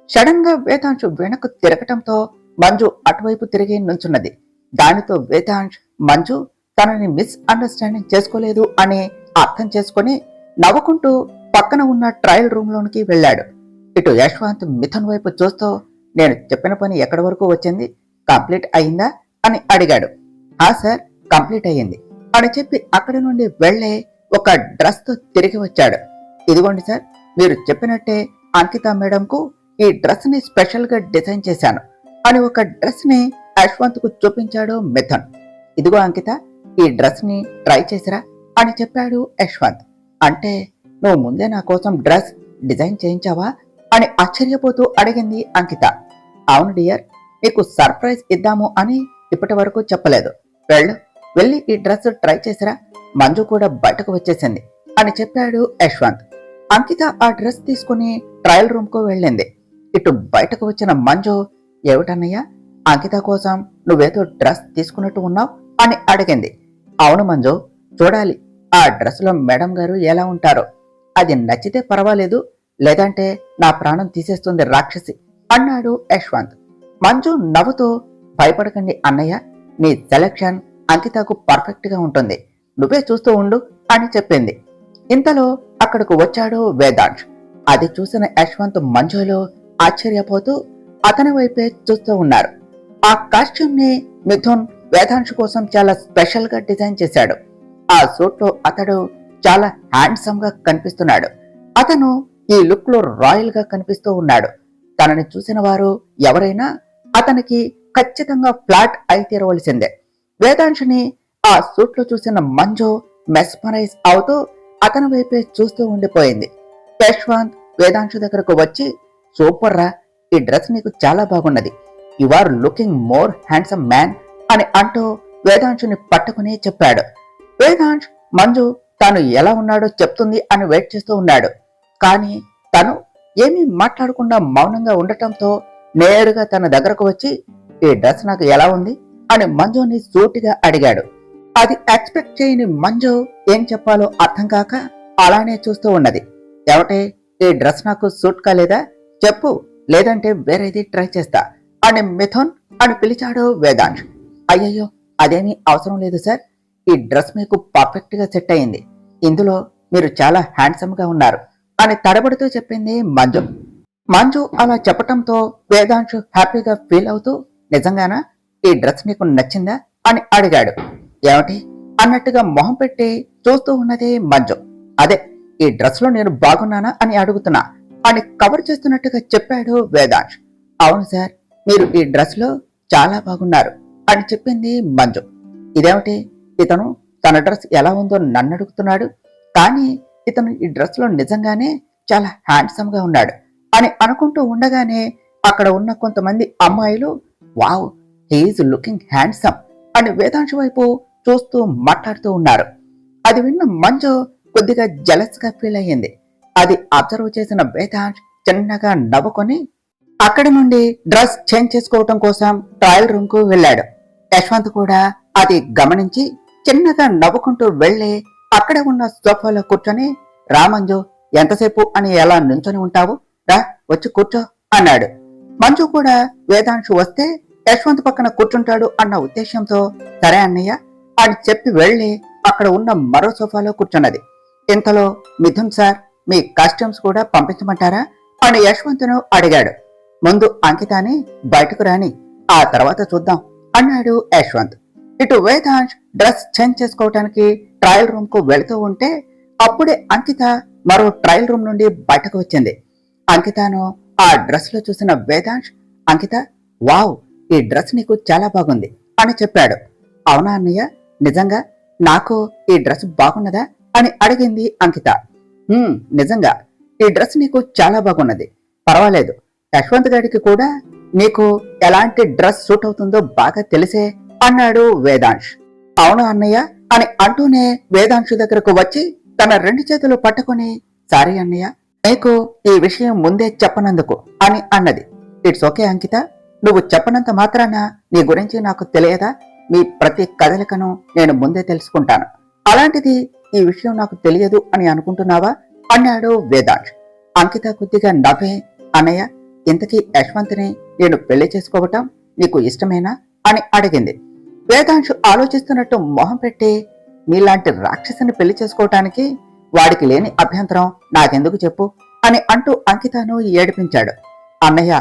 సడన్ గా వేదాంశ్ వెనక్కు తిరగటంతో మంజు అటువైపు తిరిగి నుంచున్నది. దానితో వేదాంశ్ మంజు తనని మిస్అండర్స్టాండింగ్ చేసుకోలేదు అని అర్థం చేసుకుని నవ్వుకుంటూ పక్కన ఉన్న ట్రయల్ రూమ్ లోనికి వెళ్ళాడు. ఇటు యశ్వంత్ మిథున్ వైపు చూస్తూ నేను చెప్పిన పని ఎక్కడి వరకు వచ్చింది, కంప్లీట్ అయిందా అని అడిగాడు. సార్ కంప్లీట్ అయ్యింది అని చెప్పి అక్కడి నుండి వెళ్లే ఒక డ్రెస్ తో తిరిగి వచ్చాడు. ఇదిగోండి సార్, మీరు చెప్పినట్టే అంకిత మేడం కు ఈ డ్రెస్ ని స్పెషల్ గా డిజైన్ చేశాను అని ఒక డ్రెస్ ని యశ్వంత్ కు చూపించాడు మిథున్. ఇదిగో అంకిత, ఈ డ్రెస్ ని ట్రై చేసిరా అని చెప్పాడు యశ్వంత్. అంటే నువ్వు ముందే నా కోసం డ్రెస్ డిజైన్ చేయించావా అని ఆశ్చర్యపోతూ అడిగింది అంకిత. అవును డియర్, నీకు సర్ప్రైజ్ ఇద్దాము అని ఇప్పటి వరకు చెప్పలేదు, వెళ్ళి ఈ డ్రెస్ ట్రై చేసిరా, మంజు కూడా బయటకు వచ్చేసింది అని చెప్పాడు యశ్వంత్. అంకిత ఆ డ్రెస్ తీసుకుని ట్రయల్ రూమ్ కు వెళ్ళింది. ఇటు బయటకు వచ్చిన మంజు ఏమిటన్నయ్యా, అంకిత కోసం నువ్వేదో డ్రెస్ తీసుకున్నట్టు ఉన్నావు అని అడిగింది. అవును మంజు, చూడాలి ఆ డ్రెస్ లో మేడం గారు ఎలా ఉంటారో, అది నచ్చితే పర్వాలేదు, లేదంటే నా ప్రాణం తీసేస్తుంది రాక్షసి అన్నాడు యశ్వంత్. మంజు నవ్వుతూ భయపడకండి అన్నయ్య, నీ సెలక్షన్ అంకితకు పర్ఫెక్ట్ గా ఉంటుంది, నువ్వే చూస్తూ ఉండు అని చెప్పింది. ఇంతలో అక్కడకు వచ్చాడు వేదాంశ్. అది చూసిన యశ్వంత్ మంజులో ఆశ్చర్యపోతూ అతని వైపే చూస్తూ ఉన్నారు. ఆ కాస్ట్యూమ్ ని మిథున్ వేదాంశ్ కోసం చాలా స్పెషల్ గా డిజైన్ చేశాడు. ఆ సూట్ లో అతడు చాలా హ్యాండ్సమ్ గా కనిపిస్తున్నాడు. అతను ఈ లుక్ లో రాయల్ గా కనిపిస్తూ ఉన్నాడు. తనని చూసిన వారు ఎవరైనా అతనికి ఖచ్చితంగా ఫ్లాట్ అయి తీరవలసిందే. వేదాంశుని ఆ సూట్ లో చూసిన మంజు మెస్మరైజ్ అవుతూ అతని వైపే చూస్తూ ఉండిపోయింది. యశ్వంత్ వేదాంశు దగ్గరకు వచ్చి సూపర్ రా, ఈ డ్రెస్ నీకు చాలా బాగున్నది, you are looking more handsome man అని అంటూ వేదాంశుని పట్టుకుని చెప్పాడు. వేదాంశ్ మంజు తాను ఎలా ఉన్నాడో చెప్తుంది అని వెయిట్ చేస్తూ ఉన్నాడు. కానీ తను ఏమీ మాట్లాడకుండా మౌనంగా ఉండటంతో నేరుగా తన దగ్గరకు వచ్చి ఈ డ్రెస్ నాకు ఎలా ఉంది అని మంజుని సూటిగా అడిగాడు. అది ఎక్స్పెక్ట్ చేయని మంజు ఏం చెప్పాలో అర్థం కాక అలానే చూస్తూ ఉన్నది. ఏమంటే ఈ డ్రెస్ నాకు సూట్ కాలేదా చెప్పు, లేదంటే వేరేది ట్రై చేస్తా అని మిథున్ అని పిలిచాడు వేదాంశ్. అయ్యయ్యో అదేమీ అవసరం లేదు సార్, ఈ డ్రెస్ మీకు పర్ఫెక్ట్ గా సెట్ అయింది, ఇందులో మీరు చాలా హ్యాండ్సమ్ గా ఉన్నారు అని తడబడుతూ చెప్పింది మంజు. మంజు అలా చెప్పటంతో వేదాంశు హ్యాపీగా ఫీల్ అవుతూ నిజంగానా ఈ డ్రెస్ నీకు నచ్చిందా అని అడిగాడు. ఏమిటి అన్నట్టుగా మొహం పెట్టి చూస్తూ ఉన్నది మంజు. అదే, ఈ డ్రెస్ లో నేను బాగున్నానా అని అడుగుతున్నా అని కవర్ చేస్తున్నట్టుగా చెప్పాడు వేదాంశ్. అవును సార్, మీరు ఈ డ్రెస్ లో చాలా బాగున్నారు అని చెప్పింది మంజు. ఇదేమిటి, ఇతను తన డ్రెస్ ఎలా ఉందో నన్ను అడుగుతున్నాడు, కానీ ఇతను ఈ డ్రెస్ లో నిజంగానే చాలా హ్యాండ్సమ్ గా ఉన్నాడు అని అనుకుంటూ ఉండగానే అక్కడ ఉన్న కొంతమంది అమ్మాయిలు వావ్, హీఈస్ లుకింగ్ హ్యాండ్సమ్ అని వేదాంశ్ వైపు చూస్తూ మాట్లాడుతూ ఉన్నారు. అది విన్న మంజు కొద్దిగా జెలస్ గా ఫీల్ అయ్యింది. అది అబ్జర్వ్ చేసిన వేదాంశ్ చిన్నగా నవ్వుకొని అక్కడి నుండి డ్రెస్ చేంజ్ చేసుకోవటం కోసం ట్రయల్ రూమ్ కు వెళ్ళాడు. యశ్వంత్ కూడా అది గమనించి చిన్నగా నవ్వుకుంటూ వెళ్లి అక్కడ ఉన్న సోఫాలో కూర్చొని, రా మంజు, ఎంతసేపు అని ఎలా నుంచొని ఉంటావు, రా వచ్చి కూర్చో అన్నాడు. మంజు కూడా వేదాంశు వస్తే యశ్వంత్ పక్కన కూర్చుంటాడు అన్న ఉద్దేశంతో సరే అన్నయ్య అని చెప్పి వెళ్లి అక్కడ ఉన్న మరో సోఫాలో కూర్చున్నది. ఇంతలో మిథున్ సార్, మీ కాస్ట్యూమ్స్ కూడా పంపించమంటారా అని యశ్వంత్ను అడిగాడు. ముందు అంకితాని బయటకు రాని, ఆ తర్వాత చూద్దాం అన్నాడు యశ్వంత్. ఇటు వేదాంశ్ డ్రెస్ చేంజ్ చేసుకోవటానికి ట్రయల్ రూమ్ కు వెళుతూ ఉంటే అప్పుడే అంకిత మరో ట్రయల్ రూమ్ నుండి బయటకు వచ్చింది. అంకితను ఆ డ్రెస్ లో చూసిన వేదాంశ్, అంకిత, వావ్, ఈ డ్రెస్ నీకు చాలా బాగుంది అని చెప్పాడు. అవునా అన్నయ్య, నిజంగా నాకు ఈ డ్రెస్ బాగున్నదా అని అడిగింది అంకిత. నిజంగా ఈ డ్రెస్ నీకు చాలా బాగున్నది, పర్వాలేదు, యశ్వంత్ గారికి కూడా నీకు ఎలాంటి డ్రెస్ సూట్ అవుతుందో బాగా తెలిసే అన్నాడు వేదాంశ్. అవును అన్నయ్య అని అంటూనే వేదాంశు దగ్గరకు వచ్చి తన 2 చేతులు పట్టుకుని, సారీ అన్నయ్య, నీకు ఈ విషయం ముందే చెప్పనందుకు అని అన్నది. ఇట్స్ ఓకే అంకిత, నువ్వు చెప్పనంత మాత్రాన నీ గురించి నాకు తెలియదా, మీ ప్రతి కదలికను నేను ముందే తెలుసుకుంటాను, అలాంటిది ఈ విషయం నాకు తెలియదు అని అనుకుంటున్నావా అన్నాడు వేదాంశ్. అంకిత కొద్దిగా నవ్వే, అన్నయ్య, ఇంతకీ యశ్వంత్ని నేను పెళ్లి చేసుకోవటం నీకు ఇష్టమేనా అని అడిగింది. వేదాంశు ఆలోచిస్తున్నట్టు మొహం పెట్టి, నీలాంటి రాక్షసుని పెళ్లి చేసుకోవటానికి వాడికి లేని అభ్యంతరం నాకెందుకు చెప్పు అని అంటూ అంకితను ఏడిపించాడు. అన్నయ్య,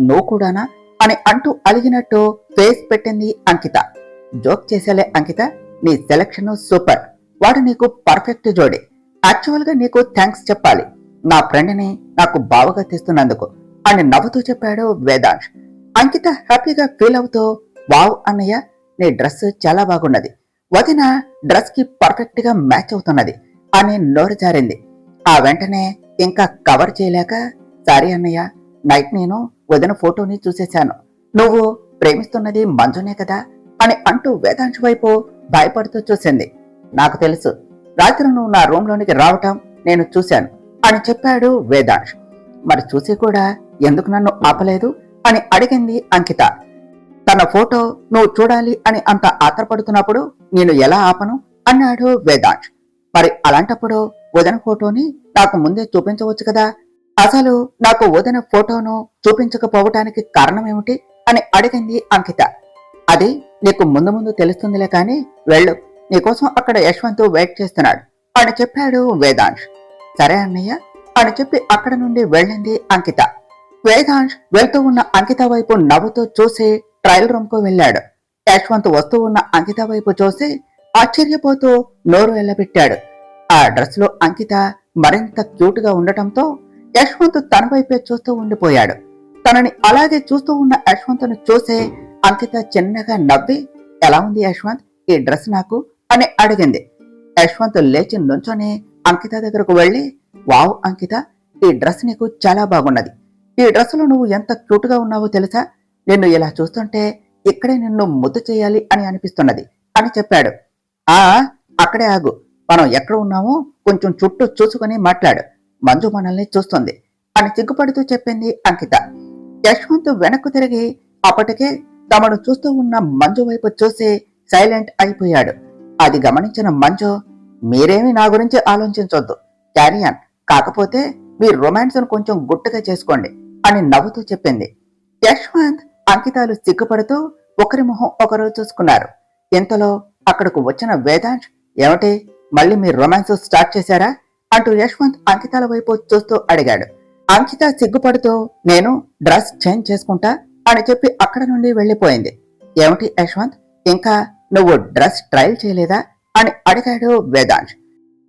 నువ్వు కూడానా అని అంటూ అలిగినట్టు ఫేస్ పెట్టింది అంకిత. జోక్ చేసేలే అంకిత, నీ సెలక్షన్ సూపర్, వాడు నీకు పర్ఫెక్ట్ జోడి, యాక్చువల్ గా నీకు థ్యాంక్స్ చెప్పాలి, నా ఫ్రెండ్ని నాకు బావగా తెస్తున్నందుకు అని నవ్వుతూ చెప్పాడు వేదాంశ్. అంకిత హ్యాపీగా ఫీల్ అవుతూ, వావ్ అన్నయ్య, నీ డ్రెస్ చాలా బాగున్నది, వదిన డ్రెస్ కి పర్ఫెక్ట్ గా మ్యాచ్ అవుతున్నది అని నోరు జారింది. ఆ వెంటనే ఇంకా కవర్ చేయలేక, సారీ అన్నయ్య, నైట్ నేను వదిన ఫోటోని చూసేశాను, నువ్వు ప్రేమిస్తున్నది మంజునే కదా అని అంటూ వేదాంశ్ వైపు భయపడుతూ చూసింది. నాకు తెలుసు, రాత్రి నువ్వు నా రూమ్ లోనికి రావటం నేను చూశాను అని చెప్పాడు వేదాంశ్. మరి చూసి కూడా ఎందుకు నన్ను ఆపలేదు అని అడిగింది అంకిత. తన ఫోటో నువ్వు చూడాలి అని అంత ఆత్రపడుతున్నప్పుడు నేను ఎలా ఆపను అన్నాడు వేదాంశ్. మరి అలాంటప్పుడు వదిన ఫోటోని నాకు ముందే చూపించవచ్చు కదా, అసలు నాకు వదిన ఫోటోను చూపించకపోవటానికి కారణం ఏమిటి అని అడిగింది అంకిత. అది నీకు ముందు ముందు తెలుస్తుందిలే కాని వెళ్ళు, నీకోసం అక్కడ యశ్వంత్ వెయిట్ చేస్తున్నాడు అని చెప్పాడు వేదాంశ్. సరే అన్నయ్య అని చెప్పి అక్కడ నుండి వెళ్ళింది అంకిత. వేదాంశ్ వెళ్తూ ఉన్న అంకిత వైపు నవ్వుతూ చూసి ట్రయల్ రూమ్ కు వెళ్ళాడు. యశ్వంత్ వస్తూ ఉన్న అంకిత వైపు చూసి ఆశ్చర్యపోతూ నోరు వెళ్ళబెట్టాడు. ఆ డ్రెస్ లో అంకిత మరింత క్యూట్ గా ఉండటంతో యశ్వంత్ తన వైపే చూస్తూ ఉండిపోయాడు. తనని అలాగే చూస్తూ ఉన్న యశ్వంత్ను చూసి అంకిత చిన్నగా నవ్వి, ఎలా ఉంది యశ్వంత్ ఈ డ్రెస్ నాకు అని అడిగింది. యశ్వంత్ లేచి నుంచొని అంకిత దగ్గరకు వెళ్లి, వావ్ అంకిత, ఈ డ్రెస్ నీకు చాలా బాగున్నది, ఈ డ్రెస్ లో నువ్వు ఎంత క్యూట్ గా ఉన్నావో తెలుసా, నిన్ను ఇలా చూస్తుంటే ఇక్కడే నిన్ను ముద్దు చేయాలి అని అనిపిస్తున్నది అని చెప్పాడు. ఆ అక్కడే ఆగు, మనం ఎక్కడ ఉన్నామో కొంచెం చుట్టూ చూసుకుని మాట్లాడు, మంజు మనల్ని చూస్తుంది అని సిగ్గుపడుతూ చెప్పింది అంకిత. యశ్వంత్ వెనక్కు తిరిగి అప్పటికే తమను చూస్తూ ఉన్న మంజు వైపు చూసి సైలెంట్ అయిపోయాడు. అది గమనించిన మంజు, మీరేమీ నా గురించి ఆలోచించొద్దు, క్యారియన్, కాకపోతే మీ రొమాన్స్ కొంచెం గుట్టుగా చేసుకోండి అని నవ్వుతూ చెప్పింది. యశ్వంత్ అంకితాలు సిగ్గుపడుతూ ఒకరి మొహం ఒకరు చూసుకున్నారు. ఇంతలో అక్కడకు వచ్చిన వేదాంశ్, ఏమిటి మళ్ళీ మీ రొమాన్స్ స్టార్ట్ చేశారా అంటూ యశ్వంత్ అంకితాల వైపు చూస్తూ అడిగాడు. అంకిత సిగ్గుపడుతూ, నేను డ్రెస్ చేంజ్ చేసుకుంటా అని చెప్పి అక్కడ నుండి వెళ్లిపోయింది. ఏమిటి యశ్వంత్, ఇంకా నువ్వు డ్రెస్ ట్రయల్ చేయలేదా అని అడిగాడు వేదాంశ్.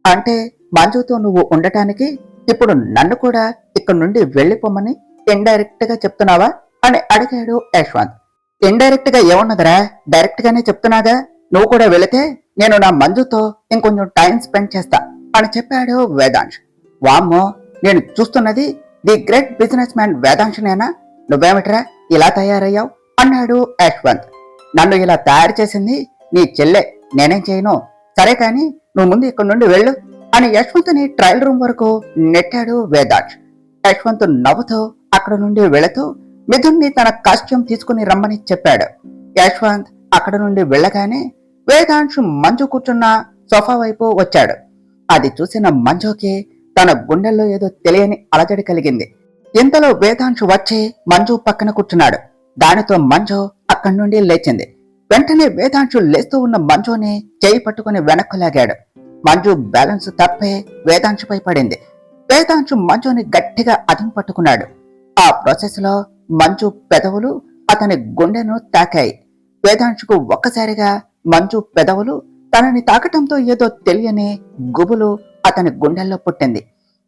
అంటే మంజుతో నువ్వు ఉండటానికి ఇప్పుడు నన్ను కూడా ఇక్కడ నుండి వెళ్ళిపోమని ఇండైరెక్ట్ గా చెప్తున్నావా అని అడిగాడు యశ్వంత్. ఇండైరెక్ట్ గా ఏమున్నదరా, డైరెక్ట్ గానే చెప్తున్నాగా. నువ్వు కూడా వెళితే నేను నా మంజుతో ఇంకొంచెం టైం స్పెండ్ చేస్తా అని చెప్పాడు వేదాంశ్. వామ్మో, నేను చూస్తున్నది ది గ్రేట్ బిజినెస్ మ్యాన్ వేదాంశనేనా? నువ్వేమిట్రా ఇలా తయారయ్యావు అన్నాడు యశ్వంత్. నన్ను ఇలా తయారు చేసింది నీ చెల్లె, నేనేం చేయను. సరే కాని నువ్వు ముందు ఇక్కడ నుండి వెళ్ళు అని యశ్వంత్ని ట్రయల్ రూమ్ వరకు నెట్టాడు వేదాంశ్. యశ్వంత్ నవ్వుతూ అక్కడ నుండి వెళుతూ మిథున్ని తన కాస్ట్యూమ్ తీసుకుని రమ్మని చెప్పాడు. యశ్వంత్ అక్కడ నుండి వెళ్ళగానే వేదాంశ్ మంజు కూర్చున్న సోఫా వైపు వచ్చాడు. అది చూసిన మంజుకి తన గుండెల్లో ఏదో తెలియని అలజడి కలిగింది. ఇంతలో వేదాంశ్ వచ్చి మంజు పక్కన కూర్చున్నాడు. దానితో మంజు అక్కడి నుండి లేచింది. వెంటనే వేదాంశు లేస్తూ ఉన్న మంజుని చేయి పట్టుకుని వెనక్కు లాగాడు. మంజు బ్యాలెన్స్ తప్పే వేదాంశుపై పడింది. వేదాంశు మంజుని గట్టిగా అదిం పట్టుకున్నాడు. ఆ ప్రాసెస్ లో మంజు పెదవులు అతని గుండెను తాకాయి. వేదాంశుకు ఒక్కసారిగా మంజు పెదవులు తనని తాకటంతో ఏదో తెలియని గుబులు అతని గుండెల్లో పుట్టింది.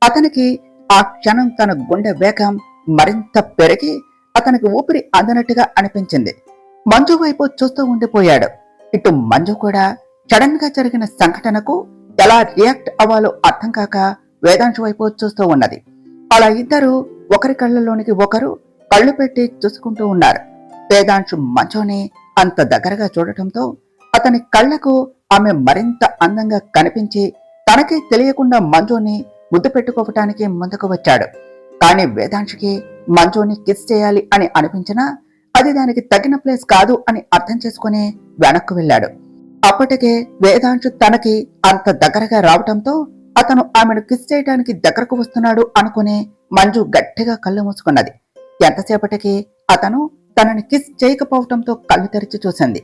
అతనికి ఆ క్షణం తన గుండె వేగం మరింత పెరిగి అతనికి ఊపిరి అందనట్టుగా అనిపించింది. మంజు వైపు చూస్తూ ఉండిపోయాడు. ఇటు మంజు కూడా సడన్ గా జరిగిన సంఘటనకు ఎలా రియాక్ట్ అవ్వాలో అర్థం కాక వేదాంశు వైపు చూస్తూ ఉన్నది. అలా ఇద్దరు ఒకరి కళ్ళలోనికి ఒకరు కళ్ళు పెట్టి చూసుకుంటూ ఉన్నారు. వేదాంశు మంజుని అంత దగ్గరగా చూడటంతో అతని కళ్లకు ఆమె మరింత అందంగా కనిపించి తనకే తెలియకుండా మంజుని ముద్దు పెట్టుకోవటానికి ముందుకు వచ్చాడు. కానీ వేదాంశుకి మంజుని కిస్ చేయాలి అని అనిపించినా అది దానికి తగిన ప్లేస్ కాదు అని అర్థం చేసుకుని వెనక్కు వెళ్ళాడు. అప్పటికే వేదాంశు తనకి అంత దగ్గరగా రావటంతో అతను ఆమెను కిస్ చేయడానికి దగ్గరకు వస్తున్నాడు అనుకుని మంజు గట్టిగా కళ్ళు మూసుకున్నది. ఎంతసేపటికి అతను తనని కిస్ చేయకపోవటంతో కళ్ళు తెరిచి చూసింది.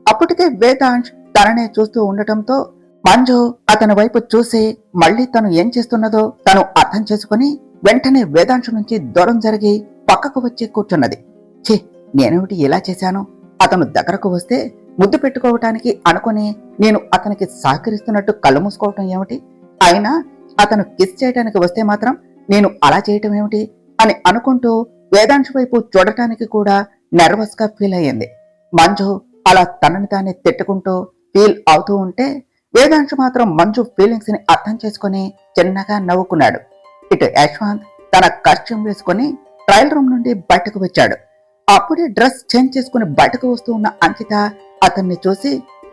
అప్పటికే వేదాంశ్ తననే చూస్తూ ఉండటంతో మంజు అతని వైపు చూసి మళ్లీ తను ఏం చేస్తున్నదో తను అర్థం చేసుకుని వెంటనే వేదాంశు నుంచి దూరం జరిగి పక్కకు వచ్చి కూర్చున్నది. ఛీ, నేనేమిటి ఇలా చేశాను? అతను దగ్గరకు వస్తే ముద్దు పెట్టుకోవటానికి అనుకుని నేను అతనికి సహకరిస్తున్నట్టు కళ్ళు మూసుకోవటం ఏమిటి? అయినా అతను కిస్ చేయటానికి వస్తే మాత్రం నేను అలా చేయటం ఏమిటి అని అనుకుంటూ వేదాంశు వైపు చూడటానికి కూడా నర్వస్ గా ఫీల్ అయ్యింది. మంజు అలా తనని తానే తిట్టుకుంటూ ఫీల్ అవుతూ ఉంటే వేదాంశు మాత్రం మంజు ఫీలింగ్స్ ని అర్థం చేసుకుని చిన్నగా నవ్వుకున్నాడు. ఇటు యశ్వంత్ తన కాస్ట్యూమ్ వేసుకుని ట్రయల్ రూమ్ నుండి బయటకు వచ్చాడు. అప్పుడే డ్రెస్ చేంజ్ చేసుకుని బయటకు వస్తూ ఉన్న అంకిత అతన్ని చూసి,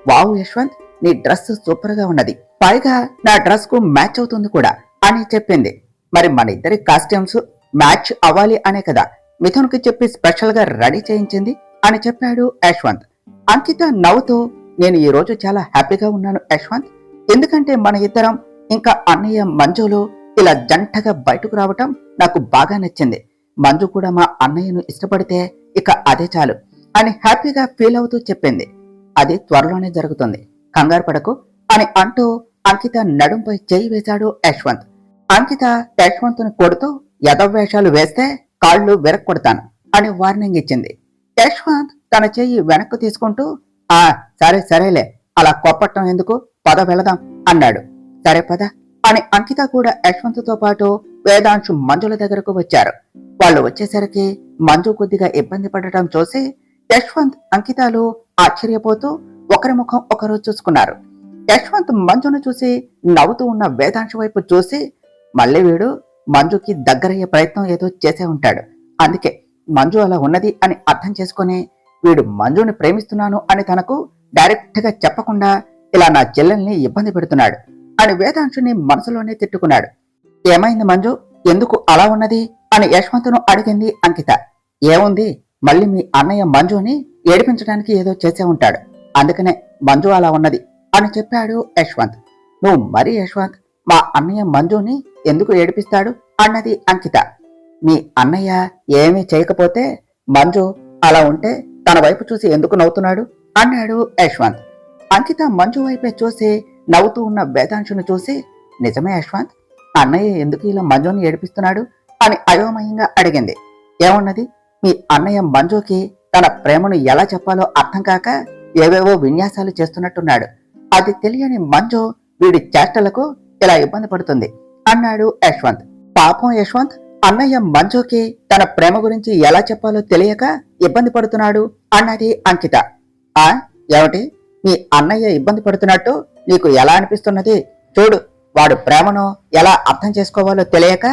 వావ్ యశ్వంత్, నీ డ్రెస్ సూపర్ గా ఉన్నది, పైగా నా డ్రెస్ కు మ్యాచ్ అవుతుంది కూడా అని చెప్పింది. మరి మన ఇద్దరి కాస్ట్యూమ్స్ మ్యాచ్ అవ్వాలి అనే కదా మిథున్కి చెప్పి స్పెషల్ గా రెడీ చేయించింది అని చెప్పాడు యశ్వంత్. అంకిత నవ్వుతూ, నేను ఈ రోజు చాలా హ్యాపీగా ఉన్నాను యశ్వంత్, ఎందుకంటే మన ఇద్దరం ఇంకా అన్నయ్య మంజులు ఇలా జంటగా బయటకు రావటం నాకు బాగా నచ్చింది. మంజు కూడా మా అన్నయ్యను ఇష్టపడితే ఇక అదే చాలు అని హ్యాపీగా ఫీల్ అవుతూ చెప్పింది. అది త్వరలోనే జరుగుతుంది, కంగారు పడకు అని అంటూ అంకిత నడుంపై చేయి వేశాడు యశ్వంత్. అంకిత యశ్వంత్ని కొడుతూ, యదవ్వేషాలు వేస్తే కాళ్ళు వెరక్కొడతాను అని వార్నింగ్ ఇచ్చింది. యశ్వంత్ తన చెయ్యి వెనక్కు తీసుకుంటూ, సరేలే, అలా కొప్పటం ఎందుకు, పద వెళదాం అన్నాడు. సరే పద అని అంకిత కూడా యశ్వంత్తో పాటు వేదాంశు మంజుల దగ్గరకు వచ్చారు. వాళ్ళు వచ్చేసరికి మంజు కొద్దిగా ఇబ్బంది పడటం చూసి యశ్వంత్ అంకితాలు ఆశ్చర్యపోతూ ఒకరి ముఖం ఒకరు చూసుకున్నారు. యశ్వంత్ మంజును చూసి నవ్వుతూ ఉన్న వేదాంశు వైపు చూసి, మళ్ళీ వీడు మంజుకి దగ్గరయ్యే ప్రయత్నం ఏదో చేసే ఉంటాడు, అందుకే మంజు అలా ఉన్నది అని అర్థం చేసుకుని వీడు మంజుని ప్రేమిస్తున్నాను అని తనకు డైరెక్ట్ గా చెప్పకుండా ఇలా నా చెల్లెల్ని ఇబ్బంది పెడుతున్నాడు అని వేదాంశుని మనసులోనే తిట్టుకున్నాడు. ఏమైంది మంజు, ఎందుకు అలా ఉన్నది అని యశ్వంత్ను అడిగింది అంకిత. ఏముంది, మళ్ళీ మీ అన్నయ్య మంజుని ఏడిపించడానికి ఏదో చేసే ఉంటాడు, అందుకనే మంజు అలా ఉన్నది అని చెప్పాడు యశ్వంత్. నువ్వు మరీ యశ్వంత్, మా అన్నయ్య మంజుని ఎందుకు ఏడిపిస్తాడు అన్నది అంకిత. మీ అన్నయ్య ఏమీ చేయకపోతే మంజు అలా ఉంటే తన వైపు చూసి ఎందుకు నవ్వుతున్నాడు అన్నాడు యశ్వంత్. అంకిత మంజు వైపే చూసి నవ్వుతూ ఉన్న వేదాంశుని చూసి, నిజమే యశ్వంత్, అన్నయ్య ఎందుకు ఇలా మంజుని ఏడిపిస్తున్నాడు అని అయోమయంగా అడిగింది. ఏమన్నది, మీ అన్నయ్య మంజుకి తన ప్రేమను ఎలా చెప్పాలో అర్థం కాక ఏవేవో విన్యాసాలు చేస్తున్నట్టున్నాడు, అది తెలియని మంజు వీడి చేష్టలకు ఇలా ఇబ్బంది పడుతుంది అన్నాడు యశ్వంత్. పాపం యశ్వంత్ అన్నయ్య మంజుకి తన ప్రేమ గురించి ఎలా చెప్పాలో తెలియక ఇబ్బంది పడుతున్నాడు అన్నది అంకిత. ఆ ఏమిటి, మీ అన్నయ్య ఇబ్బంది పడుతున్నట్టు నీకు ఎలా అనిపిస్తున్నది? చూడు, వాడు ప్రేమను ఎలా అర్థం చేసుకోవాలో తెలియక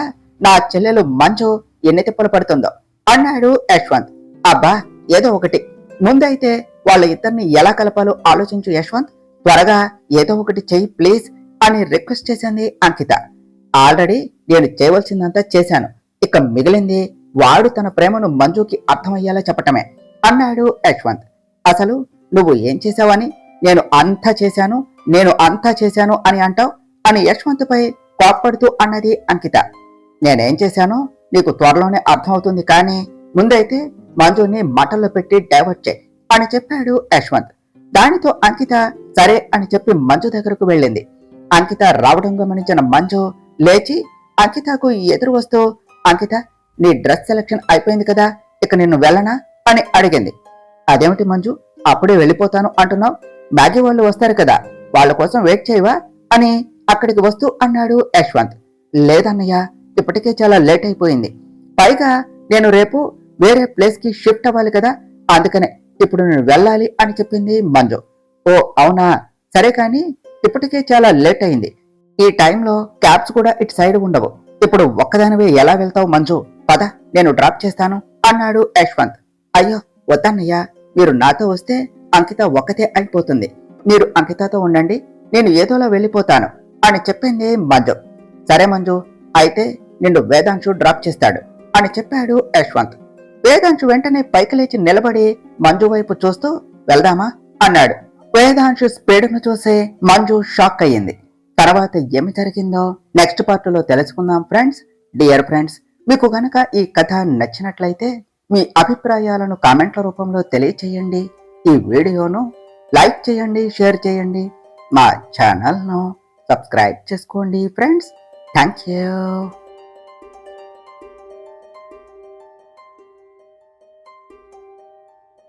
నా చెల్లెలు మంజు ఎన్ని తిప్పలు పడుతుందో అన్నాడు యశ్వంత్. అబ్బా, ఏదో ఒకటి, ముందైతే వాళ్ళ ఇద్దరిని ఎలా కలపాలో ఆలోచించు యశ్వంత్, త్వరగా ఏదో ఒకటి చెయ్యి ప్లీజ్ అని రిక్వెస్ట్ చేసింది అంకిత. ఆల్రెడీ నేను చేయవలసిందంతా చేశాను, ఇక మిగిలింది వాడు తన ప్రేమను మంజుకి అర్థమయ్యేలా చెప్పటమే అన్నాడు యశ్వంత్. అసలు నువ్వు ఏం చేశావని నేను అంతా చేశాను అని అంటావు అని యశ్వంత్ పై కోప్పడుతూ అన్నది అంకిత. నేనేం చేశానో నీకు త్వరలోనే అర్థమవుతుంది, కానీ ముందైతే మంజుని మటల్లో పెట్టి డైవర్ట్ చేయి అని చెప్పాడు యశ్వంత్. దానితో అంకిత సరే అని చెప్పి మంజు దగ్గరకు వెళ్ళింది. అంకిత రావడం గమనించిన మంజు లేచి అంకితకు ఎదురు వస్తూ, అంకిత, నీ డ్రెస్ సెలక్షన్ అయిపోయింది కదా, ఇక నిన్ను వెళ్ళనా అని అడిగింది. అదేమిటి మంజు, అప్పుడే వెళ్ళిపోతాను అంటున్నావు? మ్యాగీ వాళ్ళు వస్తారు కదా, వాళ్ళ కోసం వెయిట్ చేయవా అని అక్కడికి వస్తూ అన్నాడు యశ్వంత్. లేదన్నయ్య, ఇప్పటికే చాలా లేట్ అయిపోయింది, పైగా నేను రేపు వేరే ప్లేస్ కి షిఫ్ట్ అవ్వాలి కదా, అందుకనే ఇప్పుడు నేను వెళ్ళాలి అని చెప్పింది మంజు. ఓ అవునా, సరే కానీ ఇప్పటికే చాలా లేట్ అయింది, ఈ టైంలో క్యాబ్స్ కూడా ఇటు సైడ్ ఉండవు, ఇప్పుడు ఒక్కదానివే ఎలా వెళ్తావు మంజు, పద నేను డ్రాప్ చేస్తాను అన్నాడు యశ్వంత్. అయ్యో వద్దన్నయ్య, మీరు నాతో వస్తే అంకిత ఒక్కతే అయిపోతుంది, మీరు అంకితతో ఉండండి, నేను ఏదోలా వెళ్ళిపోతాను అని చెప్పింది మంజు. సరే మంజు, అయితే నిన్ను వేదాంశు డ్రాప్ చేస్తాడు అని చెప్పాడు యశ్వంత్. వేదాంశు వెంటనే పైకి లేచి నిలబడి మంజు వైపు చూస్తూ వెళ్దామా అన్నాడు. వేదాంశు స్పీడ్ను చూసే మంజు షాక్ అయ్యింది. తర్వాత ఏమి జరిగిందో నెక్స్ట్ పార్ట్లో తెలుసుకుందాం ఫ్రెండ్స్. డియర్ ఫ్రెండ్స్, మీకు గనక ఈ కథ నచ్చినట్లయితే మీ అభిప్రాయాలను కామెంట్ల రూపంలో తెలియచేయండి. ఈ వీడియోను లైక్ చేయండి, షేర్ చేయండి, మా ఛానల్ను సబ్స్క్రైబ్ చేసుకోండి ఫ్రెండ్స్. Thank you.